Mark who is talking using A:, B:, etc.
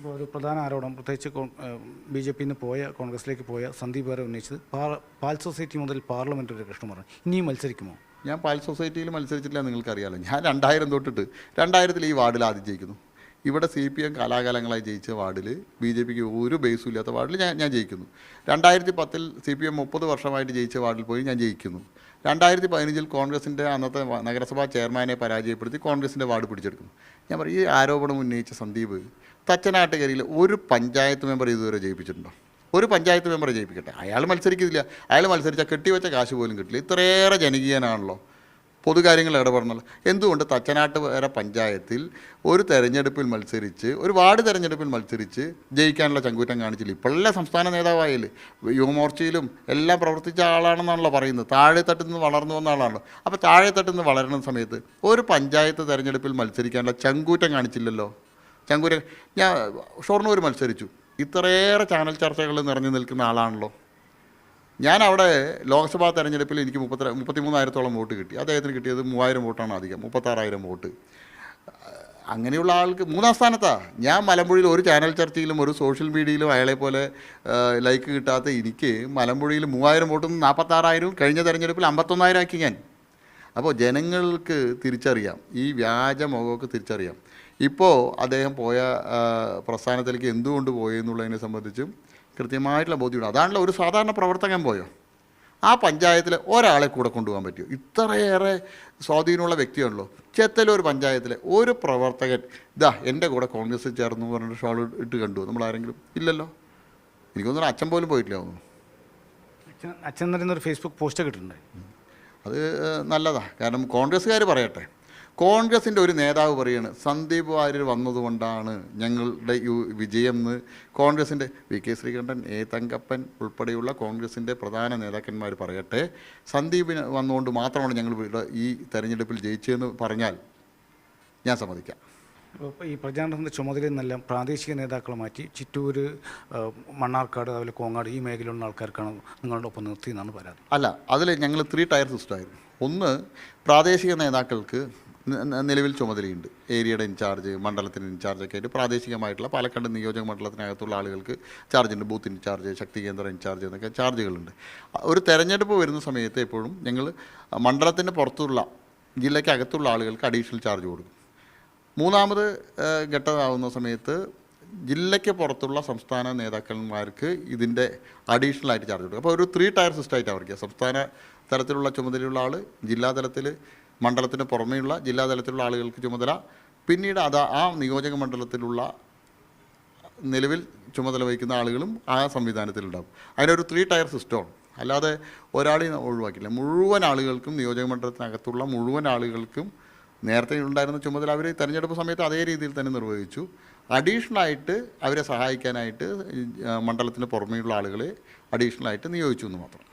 A: ഇപ്പോൾ ഒരു പ്രധാന ആരോപണം പ്രത്യേകിച്ച് ബി.ജെ.പിയിൽ നിന്ന് പോയ കോൺഗ്രസിലേക്ക് പോയ സന്ദീപ് വരെ ഉന്നയിച്ചത് പാൽ സൊസൈറ്റി മുതൽ പാർലമെൻറ്റ് വരെ കൃഷ്ണകുമാർ ഇനിയും മത്സരിക്കുമോ?
B: ഞാൻ പാൽ സൊസൈറ്റിയിൽ മത്സരിച്ചിട്ടില്ല, നിങ്ങൾക്കറിയാമല്ലോ. ഞാൻ 2000 തൊട്ടിട്ട് 2000 ഈ വാർഡിൽ ആദ്യം ജയിക്കുന്നു. ഇവിടെ CPM കാലാകാലങ്ങളായി ജയിച്ച വാർഡിൽ BJPക്ക് ഒരു ബേസും ഇല്ലാത്ത വാർഡിൽ ഞാൻ ജയിക്കുന്നു. 2010 CPM 30 വർഷമായിട്ട് ജയിച്ച വാർഡിൽ പോയി ഞാൻ ജയിക്കുന്നു. 2015 കോൺഗ്രസിൻ്റെ അന്നത്തെ നഗരസഭാ ചെയർമാനെ പരാജയപ്പെടുത്തി കോൺഗ്രസിൻ്റെ വാർഡ് പിടിച്ചെടുക്കുന്നു. ഞാൻ പറയും, ഈ ആരോപണം ഉന്നയിച്ച സന്ദീപ് തച്ചനാട്ടുകരിയിൽ ഒരു പഞ്ചായത്ത് മെമ്പർ ഇതുവരെ ജയിപ്പിച്ചിട്ടുണ്ടോ? ഒരു പഞ്ചായത്ത് മെമ്പറെ ജയിപ്പിക്കട്ടെ. അയാൾ മത്സരിക്കുന്നില്ല. അയാൾ മത്സരിച്ചാൽ കെട്ടിവെച്ച കാശ് പോലും കിട്ടില്ല. ഇത്രയേറെ ജനകീയനാണല്ലോ, പൊതുകാര്യങ്ങൾ ഇടപെടണമല്ലോ. എന്തുകൊണ്ട് തച്ചനാട്ടുകര പഞ്ചായത്തിൽ ഒരു തെരഞ്ഞെടുപ്പിൽ മത്സരിച്ച്, ഒരു വാർഡ് തെരഞ്ഞെടുപ്പിൽ മത്സരിച്ച് ജയിക്കാനുള്ള ചങ്കൂറ്റം കാണിച്ചില്ല? ഇപ്പോഴല്ലേ സംസ്ഥാന നേതാവായാലും യുവമോർച്ചയിലും എല്ലാം പ്രവർത്തിച്ച ആളാണെന്നാണല്ലോ പറയുന്നത്. താഴെത്തട്ടിൽ നിന്ന് വളർന്നു വന്ന ആളാണല്ലോ. അപ്പോൾ താഴെത്തട്ടിൽ നിന്ന് വളരുന്ന സമയത്ത് ഒരു പഞ്ചായത്ത് തെരഞ്ഞെടുപ്പിൽ മത്സരിക്കാനുള്ള ചങ്കൂറ്റം കാണിച്ചില്ലല്ലോ. ചങ്കൂറ്റം, ഞാൻ ഷൊർണൂർ മത്സരിച്ചു. ഇത്രയേറെ ചാനൽ ചർച്ചകൾ നിറഞ്ഞു നിൽക്കുന്ന ആളാണല്ലോ. ഞാൻ അവിടെ ലോക്സഭാ തെരഞ്ഞെടുപ്പിൽ എനിക്ക് 33,000-ഓളം വോട്ട് കിട്ടി. അദ്ദേഹത്തിന് കിട്ടിയത് 3,000 വോട്ടാണ് അധികം, 36,000 വോട്ട്. അങ്ങനെയുള്ള ആൾക്ക് 3-ാം സ്ഥാനത്താണ്. ഞാൻ മലമ്പുഴയിൽ ഒരു ചാനൽ ചർച്ചയിലും ഒരു സോഷ്യൽ മീഡിയയിലും അയാളെ പോലെ ലൈക്ക് കിട്ടാത്ത എനിക്ക് മലമ്പുഴയിൽ 3,000 വോട്ടും 46,000, കഴിഞ്ഞ തെരഞ്ഞെടുപ്പിൽ 51,000 ആക്കി ഞാൻ. അപ്പോൾ ജനങ്ങൾക്ക് തിരിച്ചറിയാം, ഈ വ്യാജ മുഖമൊക്കെ തിരിച്ചറിയാം. ഇപ്പോൾ അദ്ദേഹം പോയ പ്രസ്ഥാനത്തിലേക്ക് എന്തുകൊണ്ട് പോയെന്നുള്ളതിനെ സംബന്ധിച്ചും കൃത്യമായിട്ടുള്ള ബോധ്യമുണ്ട്. അതാണല്ലോ, ഒരു സാധാരണ പ്രവർത്തകൻ പോയോ ആ പഞ്ചായത്തിൽ ഒരാളെ കൂടെ കൊണ്ടുപോകാൻ പറ്റുമോ? ഇത്രയേറെ സ്വാധീനമുള്ള വ്യക്തിയാണല്ലോ. ചെത്തലൂർ പഞ്ചായത്തിലെ ഒരു പ്രവർത്തകൻ ഇതാ എൻ്റെ കൂടെ കോൺഗ്രസ് ചേർന്നു പറഞ്ഞിട്ട് ഷോൾ ഇട്ട് കണ്ടു നമ്മളാരെങ്കിലും? ഇല്ലല്ലോ. എനിക്കൊന്നും അച്ഛൻ പോലും പോയിട്ടില്ല.
A: അച്ഛൻ എന്നൊരു ഫേസ്ബുക്ക് പോസ്റ്റ് കിട്ടുന്നുണ്ട്.
B: അത് നല്ലതാണ്. കാരണം കോൺഗ്രസ്സുകാർ പറയട്ടെ. കോൺഗ്രസിൻ്റെ ഒരു നേതാവ് പറയുകയാണ്, സന്ദീപ് വാര്യർ വന്നതുകൊണ്ടാണ് ഞങ്ങളുടെ വിജയം എന്ന് കോൺഗ്രസിൻ്റെ VK ശ്രീകണ്ഠൻ, തങ്കപ്പൻ ഉൾപ്പെടെയുള്ള കോൺഗ്രസിൻ്റെ പ്രധാന നേതാക്കന്മാർ പറയട്ടെ. സന്ദീപിന് വന്നുകൊണ്ട് മാത്രമാണ് ഞങ്ങൾ ഈ തെരഞ്ഞെടുപ്പിൽ ജയിച്ചതെന്ന് പറഞ്ഞാൽ ഞാൻ സമ്മതിക്കാം.
A: ഈ പ്രചാരണത്തിൻ്റെ ചുമതലയിൽ നിന്നെല്ലാം പ്രാദേശിക നേതാക്കളെ മാറ്റി ചിറ്റൂർ, മണ്ണാർക്കാട്, അതുപോലെ കോങ്ങാട് ഈ മേഖലയിലുള്ള ആൾക്കാർക്കാണ് നിങ്ങളുടെ ഒപ്പം നിർത്തിയെന്നാണ് പരാതി.
B: അല്ല, അതിൽ ഞങ്ങൾ 3 ടയർ സിസ്റ്റമായിരുന്നു. ഒന്ന്, പ്രാദേശിക നേതാക്കൾക്ക് നിലവിൽ ചുമതലയുണ്ട്. ഏരിയയുടെ ഇൻചാർജ്, മണ്ഡലത്തിന് ഇൻചാർജൊക്കെ ആയിട്ട് പ്രാദേശികമായിട്ടുള്ള പാലക്കാട് നിയോജക മണ്ഡലത്തിനകത്തുള്ള ആളുകൾക്ക് ചാർജുണ്ട്. ബൂത്ത് ഇൻചാർജ്, ശക്തി കേന്ദ്ര ഇൻചാർജ് എന്നൊക്കെ ചാർജുകളുണ്ട്. ഒരു തെരഞ്ഞെടുപ്പ് വരുന്ന സമയത്ത് എപ്പോഴും ഞങ്ങൾ മണ്ഡലത്തിൻ്റെ പുറത്തുള്ള, ജില്ലയ്ക്കകത്തുള്ള ആളുകൾക്ക് അഡീഷണൽ ചാർജ് കൊടുക്കും. മൂന്നാമത് ഘട്ടമാവുന്ന സമയത്ത് ജില്ലയ്ക്ക് പുറത്തുള്ള സംസ്ഥാന നേതാക്കന്മാർക്ക് ഇതിൻ്റെ അഡീഷണലായിട്ട് ചാർജ് കൊടുക്കും. അപ്പോൾ ഒരു 3 ടയർ സിസ്റ്റമായിട്ട് അവർക്ക് സംസ്ഥാന തലത്തിലുള്ള ചുമതലയുള്ള ആൾ, ജില്ലാ തലത്തിൽ മണ്ഡലത്തിന് പുറമേയുള്ള ജില്ലാ തലത്തിലുള്ള ആളുകൾക്ക് ചുമതല, പിന്നീട് ആ നിയോജക മണ്ഡലത്തിലുള്ള നിലവിൽ ചുമതല വഹിക്കുന്ന ആളുകളും ആ സംവിധാനത്തിലുണ്ടാകും. അതിനൊരു 3 ടയർ സിസ്റ്റമാണ്. അല്ലാതെ ഒരാളെയും ഒഴിവാക്കില്ല. മുഴുവൻ ആളുകൾക്കും, നിയോജക മണ്ഡലത്തിനകത്തുള്ള മുഴുവൻ ആളുകൾക്കും നേരത്തെ ഉണ്ടായിരുന്ന ചുമതല അവർ തെരഞ്ഞെടുപ്പ് സമയത്ത് അതേ രീതിയിൽ തന്നെ നിർവഹിച്ചു. അഡീഷണലായിട്ട് അവരെ സഹായിക്കാനായിട്ട് മണ്ഡലത്തിന് പുറമേയുള്ള ആളുകളെ അഡീഷണലായിട്ട് നിയോഗിച്ചു എന്ന് മാത്രം.